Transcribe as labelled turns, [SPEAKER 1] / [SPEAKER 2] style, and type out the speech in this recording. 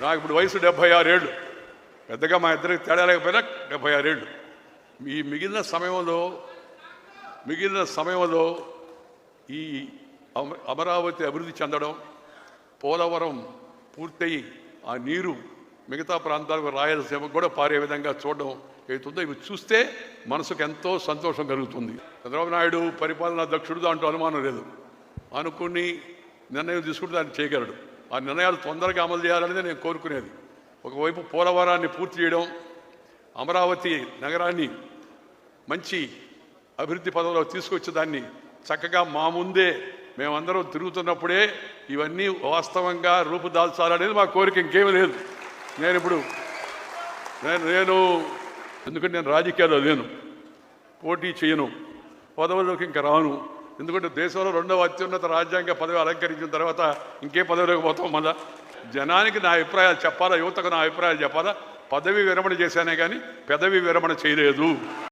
[SPEAKER 1] నాకు ఇప్పుడు వయసు 76 ఏళ్ళు. పెద్దగా మా ఇద్దరికి తేడా లేకపోయినా 76 ఏళ్ళు. ఈ మిగిలిన సమయంలో ఈ అమరావతి అభివృద్ధి చెందడం, పోలవరం పూర్తయి ఆ నీరు మిగతా ప్రాంతాలకు రాయలసీమకు కూడా పారే విధంగా చూడడం ఏతుందో ఇవి చూస్తే మనసుకు ఎంతో సంతోషం కలుగుతుంది. చంద్రబాబు నాయుడు పరిపాలనా దక్షుడు, దాంట్లో అనుమానం లేదు. అనుకుని నిర్ణయం తీసుకుంటే దాన్ని చేయగలడు. ఆ నిర్ణయాలు తొందరగా అమలు చేయాలనేది నేను కోరుకునేది. ఒకవైపు పోలవరాన్ని పూర్తి చేయడం, అమరావతి నగరాన్ని మంచి అభివృద్ధి పదంలో తీసుకొచ్చి దాన్ని చక్కగా మా ముందే మేమందరం తిరుగుతున్నప్పుడే ఇవన్నీ వాస్తవంగా రూపుదాల్చాలనేది మా కోరిక, ఇంకేమీ లేదు. నేను ఎందుకంటే నేను రాజకీయాల్లో లేను, పోటీ చేయను, పదవుల్లోకి ఇంకా రాను. ఎందుకంటే దేశంలో 2వ అత్యున్నత రాజ్యాంగ పదవి అలంకరించిన తర్వాత ఇంకే పదవిలోకి పోతాం. మళ్ళా జనానికి నా అభిప్రాయాలు చెప్పాలా, యువతకు నా అభిప్రాయాలు చెప్పాలా. పదవి విరమణ చేశానే కానీ పెదవి విరమణ చేయలేదు.